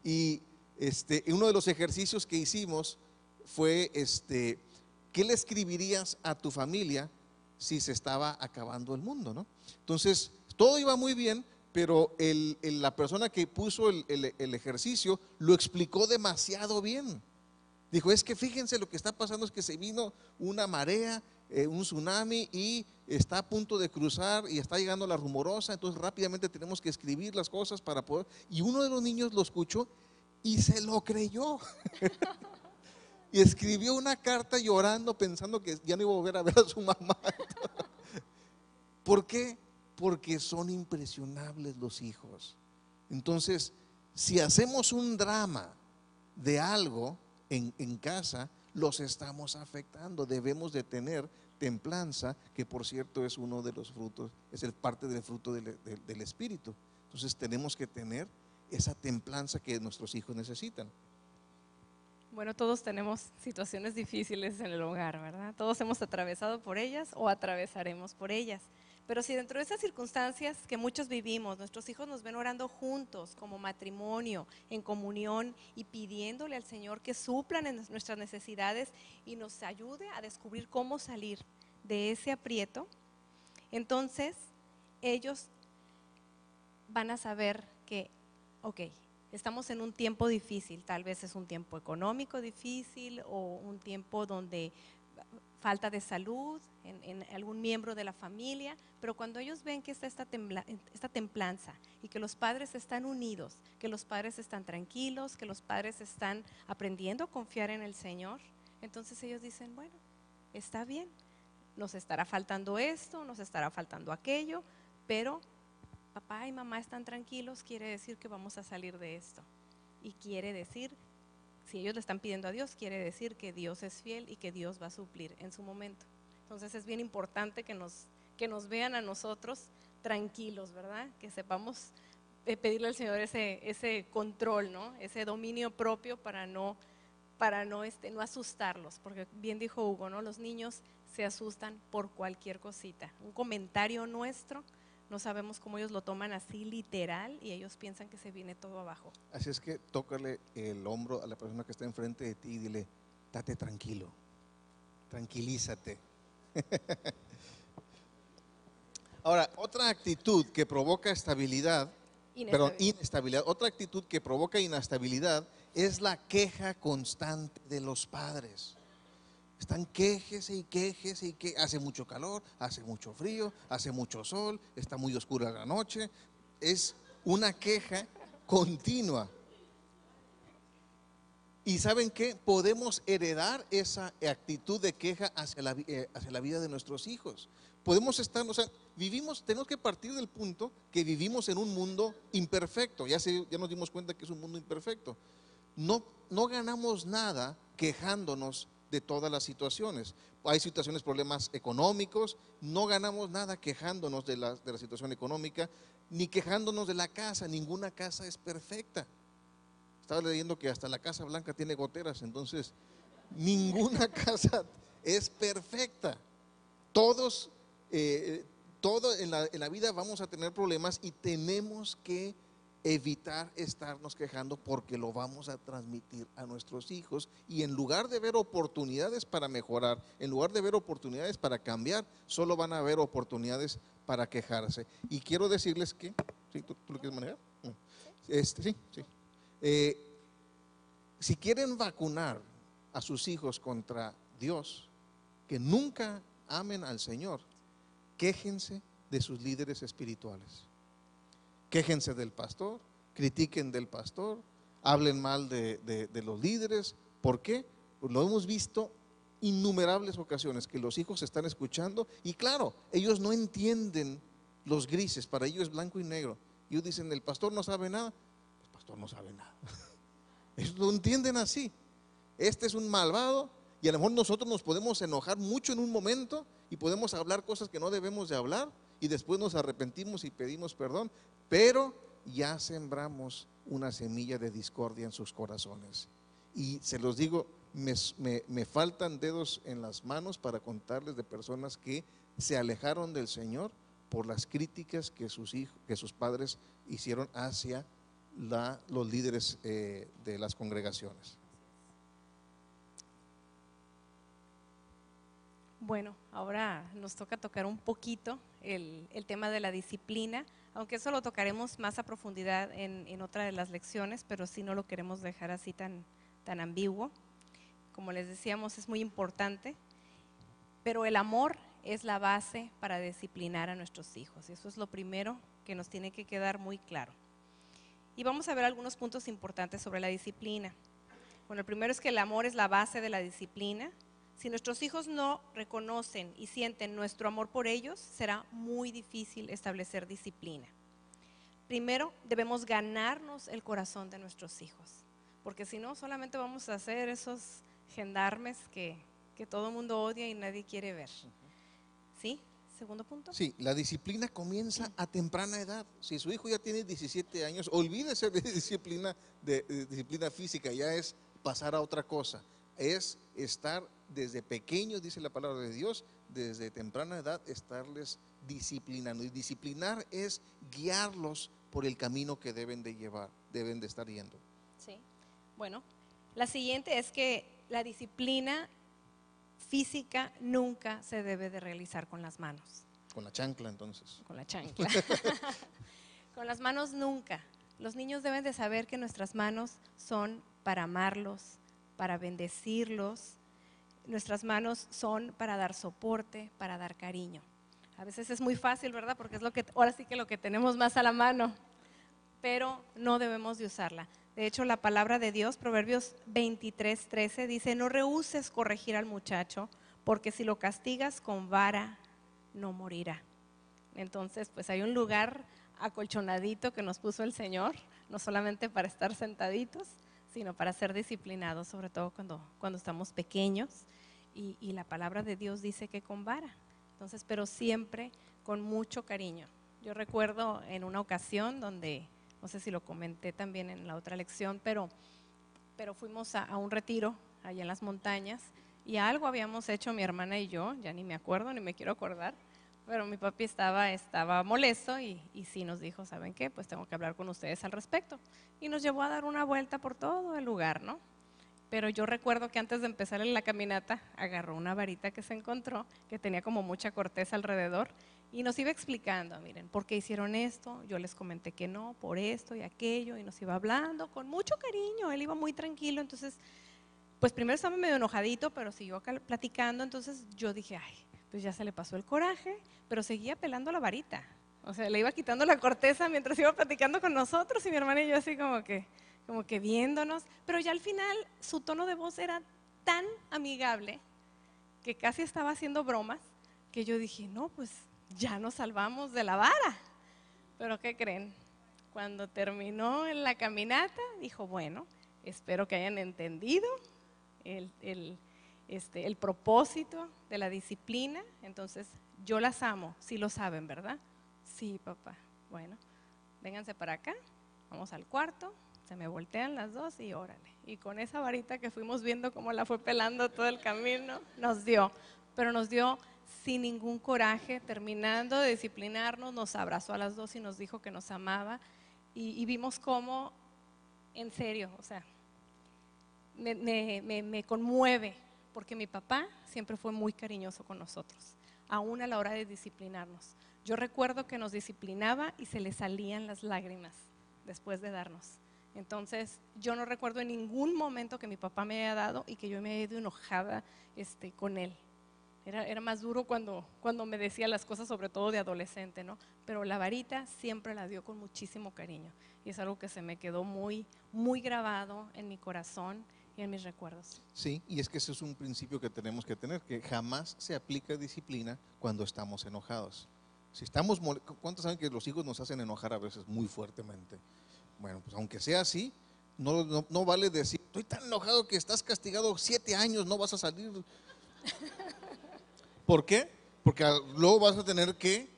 Y uno de los ejercicios que hicimos fue ¿qué le escribirías a tu familia si se estaba acabando el mundo, ¿no? Entonces, todo iba muy bien, pero la persona que puso el ejercicio lo explicó demasiado bien. Dijo, es que fíjense, lo que está pasando es que se vino una marea, un tsunami, y está a punto de cruzar y está llegando La Rumorosa, entonces rápidamente tenemos que escribir las cosas para poder. Y uno de los niños lo escuchó y se lo creyó. Y escribió una carta llorando, pensando que ya no iba a volver a ver a su mamá. ¿Por qué? Porque son impresionables los hijos. Entonces, si hacemos un drama de algo en casa, los estamos afectando. Debemos de tener templanza, que por cierto es uno de los frutos, es parte del fruto del Espíritu. Entonces tenemos que tener esa templanza que nuestros hijos necesitan. Bueno, todos tenemos situaciones difíciles en el hogar, ¿verdad? Todos hemos atravesado por ellas o atravesaremos por ellas. Pero si dentro de esas circunstancias que muchos vivimos, nuestros hijos nos ven orando juntos como matrimonio, en comunión, y pidiéndole al Señor que suplan en nuestras necesidades y nos ayude a descubrir cómo salir de ese aprieto, entonces ellos van a saber que, ok, estamos en un tiempo difícil, tal vez es un tiempo económico difícil o un tiempo donde falta de salud en algún miembro de la familia, pero cuando ellos ven que está esta templanza y que los padres están unidos, que los padres están tranquilos, que los padres están aprendiendo a confiar en el Señor, entonces ellos dicen, bueno, está bien, nos estará faltando esto, nos estará faltando aquello, pero papá y mamá están tranquilos, quiere decir que vamos a salir de esto. Y quiere decir, si ellos le están pidiendo a Dios, quiere decir que Dios es fiel y que Dios va a suplir en su momento. Entonces es bien importante que nos vean a nosotros tranquilos, ¿verdad? Que sepamos pedirle al Señor ese control, ¿no? Ese dominio propio para no asustarlos, porque bien dijo Hugo, ¿no? Los niños se asustan por cualquier cosita. Un comentario nuestro, no sabemos cómo ellos lo toman así literal y ellos piensan que se viene todo abajo. Así es que tócale el hombro a la persona que está enfrente de ti y dile, date tranquilo, tranquilízate. Ahora, otra actitud que provoca inestabilidad, otra actitud que provoca inestabilidad es la queja constante de los padres. Están quéjese y quéjese y que hace mucho calor, hace mucho frío, hace mucho sol, está muy oscura la noche. Es una queja continua. ¿Y saben qué? Podemos heredar esa actitud de queja hacia la vida de nuestros hijos. Podemos estar, tenemos que partir del punto que vivimos en un mundo imperfecto. Ya nos dimos cuenta que es un mundo imperfecto. No ganamos nada quejándonos de todas las situaciones. Hay situaciones, problemas económicos, no ganamos nada quejándonos de la situación económica, ni quejándonos de la casa. Ninguna casa es perfecta. Estaba leyendo que hasta la Casa Blanca tiene goteras, entonces ninguna casa es perfecta. Todo en la vida vamos a tener problemas y tenemos que evitar estarnos quejando, porque lo vamos a transmitir a nuestros hijos, y en lugar de ver oportunidades para mejorar, en lugar de ver oportunidades para cambiar, solo van a ver oportunidades para quejarse. Y quiero decirles que, ¿sí? ¿Tú lo quieres manejar? Sí. Si quieren vacunar a sus hijos contra Dios, que nunca amen al Señor, quéjense de sus líderes espirituales. Quéjense del pastor, critiquen del pastor, hablen mal de los líderes. ¿Por qué? Pues lo hemos visto innumerables ocasiones, que los hijos están escuchando y claro, ellos no entienden los grises, para ellos es blanco y negro. Y ellos dicen, el pastor no sabe nada. El pastor no sabe nada. Ellos lo entienden así. Este es un malvado, y a lo mejor nosotros nos podemos enojar mucho en un momento y podemos hablar cosas que no debemos de hablar, y después nos arrepentimos y pedimos perdón, pero ya sembramos una semilla de discordia en sus corazones. Y se los digo, me faltan dedos en las manos para contarles de personas que se alejaron del Señor por las críticas que sus padres hicieron hacia los líderes de las congregaciones. Bueno, ahora nos toca tocar un poquito el tema de la disciplina, aunque eso lo tocaremos más a profundidad en otra de las lecciones, pero sí no lo queremos dejar así tan ambiguo. Como les decíamos, es muy importante, pero el amor es la base para disciplinar a nuestros hijos, y eso es lo primero que nos tiene que quedar muy claro. Y vamos a ver algunos puntos importantes sobre la disciplina. Bueno, el primero es que el amor es la base de la disciplina. Si nuestros hijos no reconocen y sienten nuestro amor por ellos, será muy difícil establecer disciplina. Primero, debemos ganarnos el corazón de nuestros hijos, porque si no, solamente vamos a hacer esos gendarmes que todo el mundo odia y nadie quiere ver. ¿Sí? Segundo punto. Sí, la disciplina comienza a temprana edad. Si su hijo ya tiene 17 años, olvídese de disciplina física, ya es pasar a otra cosa. Es estar desde pequeños, dice la palabra de Dios, desde temprana edad estarles disciplinando. Y disciplinar es guiarlos por el camino que deben de llevar, deben de estar yendo. Sí. Bueno, la siguiente es que la disciplina física nunca se debe de realizar con las manos. Con la chancla, entonces. Con la chancla. Con las manos nunca. Los niños deben de saber que nuestras manos son para amarlos, para bendecirlos. Nuestras manos son para dar soporte, para dar cariño. A veces es muy fácil, ¿verdad? Porque es ahora sí que lo que tenemos más a la mano, pero no debemos de usarla. De hecho, la palabra de Dios, Proverbios 23:13, dice: no rehúses corregir al muchacho, porque si lo castigas con vara, no morirá. Entonces, pues hay un lugar acolchonadito que nos puso el Señor, no solamente para estar sentaditos, sino para ser disciplinados, sobre todo cuando estamos pequeños. Y la palabra de Dios dice que con vara. Entonces, pero siempre con mucho cariño. Yo recuerdo en una ocasión donde, no sé si lo comenté también en la otra lección, pero fuimos a un retiro allá en las montañas y algo habíamos hecho mi hermana y yo, ya ni me acuerdo, ni me quiero acordar, pero mi papi estaba molesto y sí nos dijo: ¿saben qué? Pues tengo que hablar con ustedes al respecto. Y nos llevó a dar una vuelta por todo el lugar, ¿no? Pero yo recuerdo que antes de empezar en la caminata, agarró una varita que se encontró, que tenía como mucha corteza alrededor, y nos iba explicando: miren, ¿por qué hicieron esto? Yo les comenté que no, por esto y aquello, y nos iba hablando con mucho cariño. Él iba muy tranquilo, entonces, pues primero estaba medio enojadito, pero siguió acá platicando. Entonces yo dije: ay, pues ya se le pasó el coraje, pero seguía pelando la varita. O sea, le iba quitando la corteza mientras iba platicando con nosotros, y mi hermana y yo así como que viéndonos, pero ya al final su tono de voz era tan amigable que casi estaba haciendo bromas, que yo dije: no, pues ya nos salvamos de la vara. Pero ¿qué creen? Cuando terminó en la caminata, dijo: bueno, espero que hayan entendido el propósito de la disciplina. Entonces, yo las amo, sí lo saben, ¿verdad? Sí, papá. Bueno, vénganse para acá, vamos al cuarto. Se me voltean las dos y órale. Y con esa varita que fuimos viendo cómo la fue pelando todo el camino, nos dio sin ningún coraje. Terminando de disciplinarnos, nos abrazó a las dos y nos dijo que nos amaba. Y vimos cómo, en serio, o sea, me conmueve, porque mi papá siempre fue muy cariñoso con nosotros, aún a la hora de disciplinarnos. Yo recuerdo que nos disciplinaba y se le salían las lágrimas después de darnos. Entonces, yo no recuerdo en ningún momento que mi papá me haya dado y que yo me haya ido enojada con él. Era más duro cuando me decía las cosas, sobre todo de adolescente, ¿no? Pero la varita siempre la dio con muchísimo cariño, y es algo que se me quedó muy, muy grabado en mi corazón y en mis recuerdos. Sí, y es que ese es un principio que tenemos que tener, que jamás se aplica disciplina cuando estamos enojados. Si estamos ¿cuántos saben que los hijos nos hacen enojar a veces muy fuertemente? Bueno, pues aunque sea así, no vale decir: estoy tan enojado que estás castigado 7 años, no vas a salir. ¿Por qué? Porque luego vas a tener que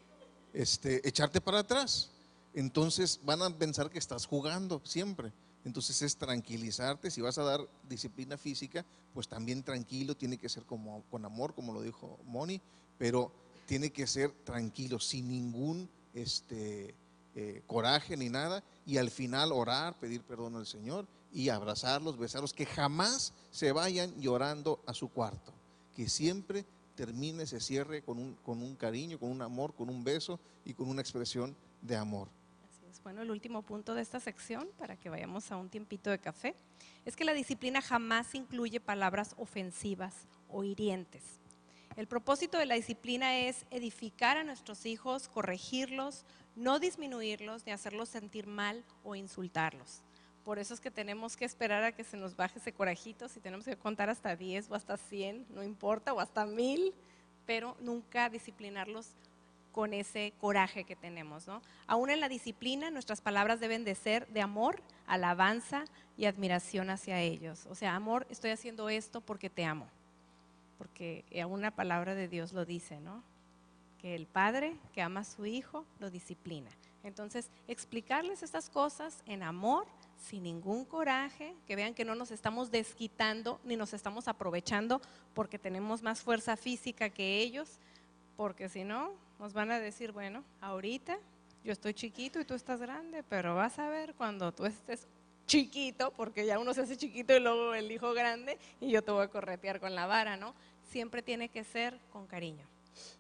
echarte para atrás. entonces van a pensar que estás jugando siempre. Entonces es tranquilizarte. Si vas a dar disciplina física, pues también tranquilo, tiene que ser como con amor, como lo dijo Moni, pero tiene que ser tranquilo, sin ningún coraje ni nada, y al final orar, pedir perdón al Señor y abrazarlos, besarlos, que jamás se vayan llorando a su cuarto, que siempre termine, se cierre con un cariño, con un amor, con un beso y con una expresión de amor. Así es. Bueno, el último punto de esta sección, para que vayamos a un tiempito de café, es que la disciplina jamás incluye palabras ofensivas o hirientes. El propósito de la disciplina es edificar a nuestros hijos, corregirlos, no disminuirlos ni hacerlos sentir mal o insultarlos. Por eso es que tenemos que esperar a que se nos baje ese corajito, si tenemos que contar hasta 10 o hasta 100, no importa, o hasta 1000, pero nunca disciplinarlos con ese coraje que tenemos, ¿no? Aún en la disciplina, nuestras palabras deben de ser de amor, alabanza y admiración hacia ellos. O sea, amor, estoy haciendo esto porque te amo. Porque aún una palabra de Dios lo dice, ¿no? Que el padre que ama a su hijo lo disciplina. Entonces, explicarles estas cosas en amor, sin ningún coraje, que vean que no nos estamos desquitando ni nos estamos aprovechando porque tenemos más fuerza física que ellos, porque si no, nos van a decir, bueno, ahorita yo estoy chiquito y tú estás grande, pero vas a ver cuando tú estés chiquito, porque ya uno se hace chiquito y luego el hijo grande y yo te voy a corretear con la vara, ¿no? Siempre tiene que ser con cariño.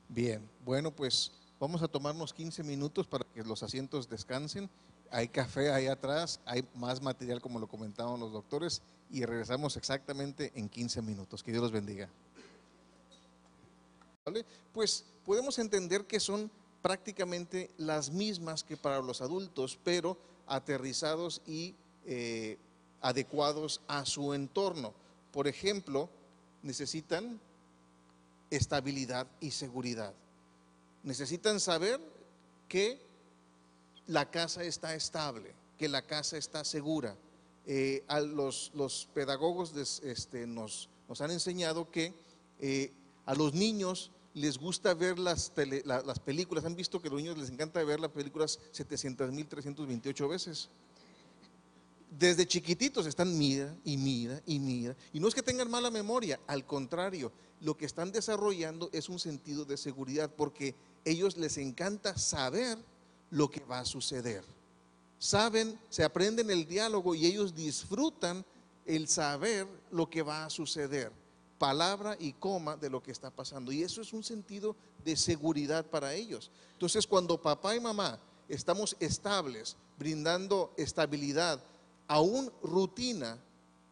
Bien, bueno, pues vamos a tomarnos 15 minutos para que los asientos descansen. Hay café ahí atrás, hay más material como lo comentaban los doctores y regresamos exactamente en 15 minutos. Que Dios los bendiga. ¿Vale? Pues podemos entender que son prácticamente las mismas que para los adultos, pero aterrizados y adecuados a su entorno. Por ejemplo, necesitan estabilidad y seguridad. Necesitan saber que la casa está estable, que la casa está segura. A los pedagogos nos han enseñado que a los niños les gusta ver las películas. Han visto que a los niños les encanta ver las películas 700,328 veces. Desde chiquititos están mira y mira y mira. Y no es que tengan mala memoria, al contrario, lo que están desarrollando es un sentido de seguridad, porque ellos les encanta saber lo que va a suceder. Saben, se aprenden el diálogo y ellos disfrutan el saber lo que va a suceder, palabra y coma de lo que está pasando. Y eso es un sentido de seguridad para ellos. Entonces, cuando papá y mamá estamos estables, brindando estabilidad, aún rutina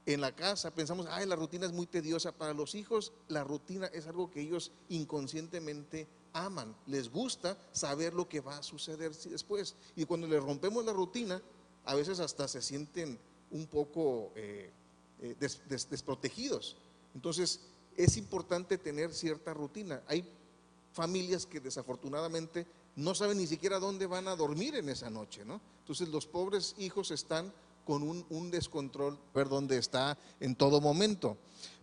en la casa, pensamos, ay, la rutina es muy tediosa. Para los hijos, la rutina es algo que ellos inconscientemente aman, les gusta saber lo que va a suceder después. Y cuando les rompemos la rutina, a veces hasta se sienten un poco desprotegidos. Entonces, es importante tener cierta rutina. Hay familias que desafortunadamente no saben ni siquiera dónde van a dormir en esa noche, ¿no? Entonces, los pobres hijos están con un descontrol, ver dónde está en todo momento.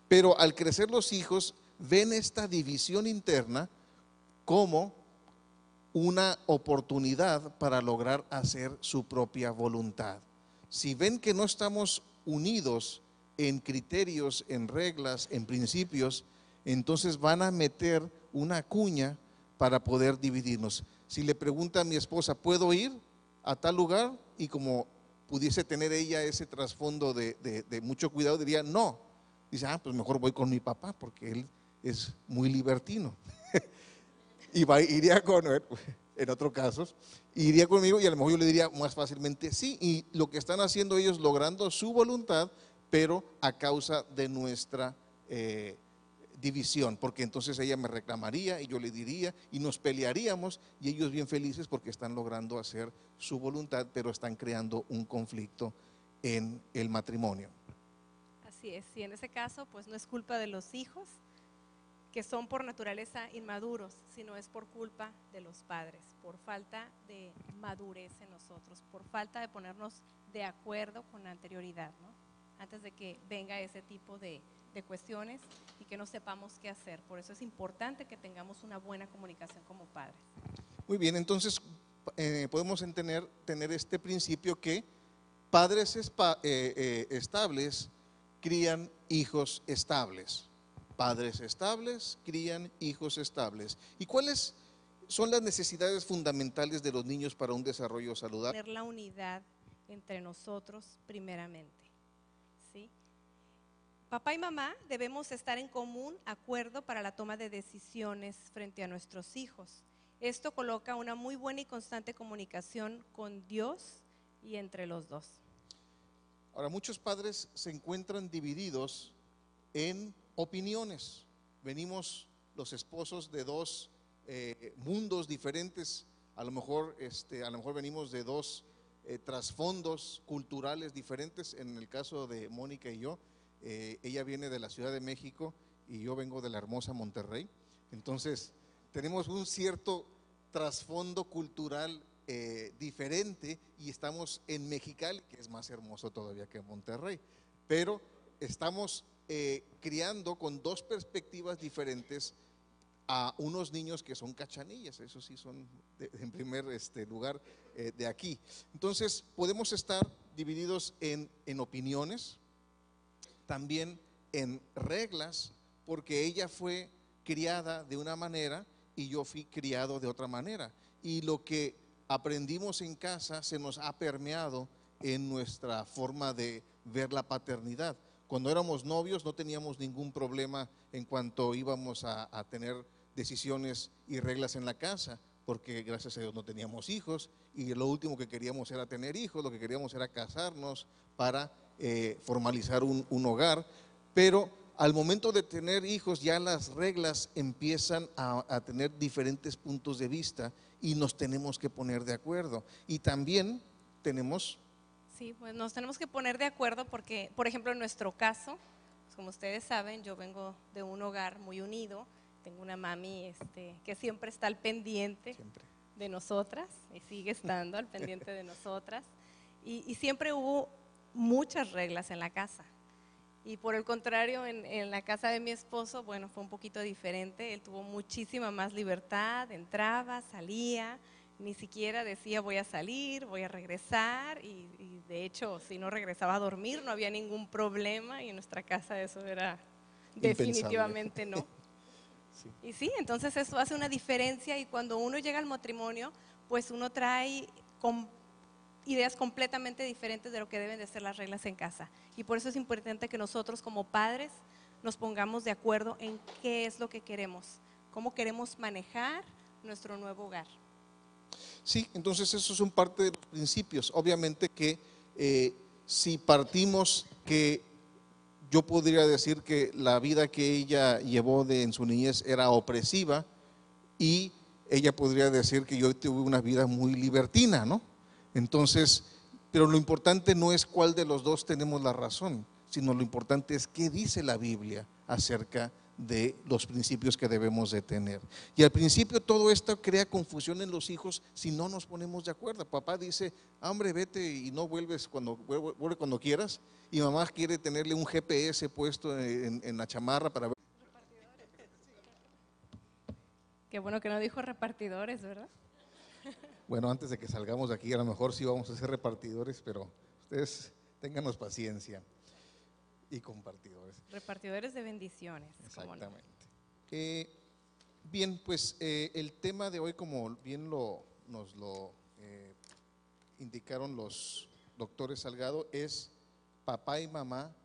Pero al crecer los hijos, ven esta división interna como una oportunidad para lograr hacer su propia voluntad. Si ven que no estamos unidos en criterios, en reglas, en principios, entonces van a meter una cuña para poder dividirnos. Si le pregunta a mi esposa, ¿puedo ir a tal lugar? Y como pudiese tener ella ese trasfondo de mucho cuidado, diría no. Dice, pues mejor voy con mi papá porque él es muy libertino. Iría con él, en otros casos, iría conmigo y a lo mejor yo le diría más fácilmente sí. Y lo que están haciendo ellos, logrando su voluntad, pero a causa de nuestra división, porque entonces ella me reclamaría y yo le diría y nos pelearíamos, y ellos bien felices porque están logrando hacer su voluntad, pero están creando un conflicto en el matrimonio. Así es, y en ese caso pues no es culpa de los hijos, que son por naturaleza inmaduros, sino es por culpa de los padres, por falta de madurez en nosotros, por falta de ponernos de acuerdo con anterioridad, ¿no? Antes de que venga ese tipo de cuestiones y que no sepamos qué hacer. Por eso es importante que tengamos una buena comunicación como padres. Muy bien, entonces podemos tener este principio que padres estables crían hijos estables. Padres estables crían hijos estables. ¿Y cuáles son las necesidades fundamentales de los niños para un desarrollo saludable? Tener la unidad entre nosotros primeramente, ¿sí? Papá y mamá debemos estar en común acuerdo para la toma de decisiones frente a nuestros hijos. Esto coloca una muy buena y constante comunicación con Dios y entre los dos. Ahora, muchos padres se encuentran divididos en opiniones. Venimos los esposos de dos mundos diferentes. A lo mejor venimos de dos trasfondos culturales diferentes. En el caso de Mónica y yo, ella viene de la Ciudad de México y yo vengo de la hermosa Monterrey. Entonces, tenemos un cierto trasfondo cultural diferente y estamos en Mexicali, que es más hermoso todavía que Monterrey, pero estamos criando con dos perspectivas diferentes a unos niños que son cachanillas, eso sí son en primer lugar de aquí. Entonces podemos estar divididos en opiniones, también en reglas, porque ella fue criada de una manera y yo fui criado de otra manera, y lo que aprendimos en casa se nos ha permeado en nuestra forma de ver la paternidad. Cuando éramos novios no teníamos ningún problema en cuanto íbamos a tener decisiones y reglas en la casa, porque gracias a Dios no teníamos hijos y lo último que queríamos era tener hijos, lo que queríamos era casarnos para formalizar un hogar, pero al momento de tener hijos ya las reglas empiezan a tener diferentes puntos de vista y nos tenemos que poner de acuerdo. Y también tenemos… Sí, pues nos tenemos que poner de acuerdo porque, por ejemplo, en nuestro caso, pues como ustedes saben, yo vengo de un hogar muy unido, tengo una mami que siempre está al pendiente de nosotras y sigue estando al pendiente de nosotras y siempre hubo muchas reglas en la casa. Y por el contrario, en la casa de mi esposo, bueno, fue un poquito diferente. Él tuvo muchísima más libertad, entraba, salía, ni siquiera decía voy a salir, voy a regresar. Y de hecho, si no regresaba a dormir, no había ningún problema. Y en nuestra casa eso era definitivamente no. Sí. Y sí, entonces eso hace una diferencia y cuando uno llega al matrimonio, pues uno trae ideas completamente diferentes de lo que deben de ser las reglas en casa. Y por eso es importante que nosotros como padres nos pongamos de acuerdo en qué es lo que queremos, cómo queremos manejar nuestro nuevo hogar. Sí, entonces esos son parte de los principios. Obviamente que si partimos que yo podría decir que la vida que ella llevó en su niñez era opresiva y ella podría decir que yo tuve una vida muy libertina, ¿no? Entonces, pero lo importante no es cuál de los dos tenemos la razón, sino lo importante es qué dice la Biblia acerca de los principios que debemos de tener. Y al principio todo esto crea confusión en los hijos si no nos ponemos de acuerdo. Papá dice, hombre, vete y no vuelves vuelve cuando quieras, y mamá quiere tenerle un GPS puesto en la chamarra para ver. Qué bueno que no dijo repartidores, ¿verdad? Bueno, antes de que salgamos de aquí, a lo mejor sí vamos a ser repartidores, pero ustedes ténganos paciencia y compartidores. Repartidores de bendiciones. Exactamente. Bien, pues el tema de hoy, como bien nos lo indicaron los doctores Salgado, es papá y mamá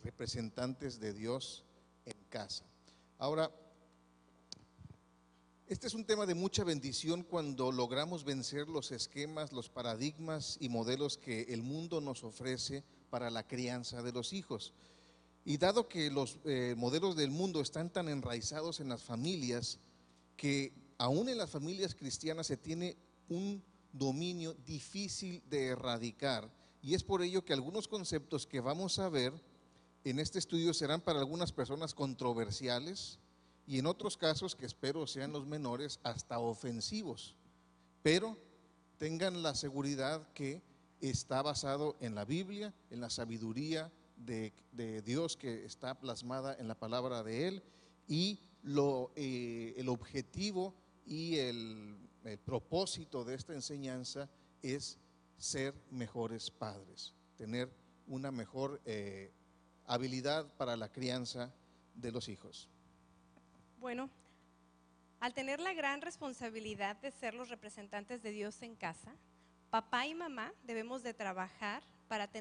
representantes de Dios en casa. Ahora, este es un tema de mucha bendición cuando logramos vencer los esquemas, los paradigmas y modelos que el mundo nos ofrece para la crianza de los hijos. Y dado que los modelos del mundo están tan enraizados en las familias, que aún en las familias cristianas se tiene un dominio difícil de erradicar, y es por ello que algunos conceptos que vamos a ver en este estudio serán para algunas personas controversiales, y en otros casos, que espero sean los menores, hasta ofensivos, pero tengan la seguridad que está basado en la Biblia, en la sabiduría de Dios que está plasmada en la palabra de Él, y el objetivo y el propósito de esta enseñanza es ser mejores padres, tener una mejor habilidad para la crianza de los hijos. Bueno, al tener la gran responsabilidad de ser los representantes de Dios en casa, papá y mamá debemos de trabajar para tener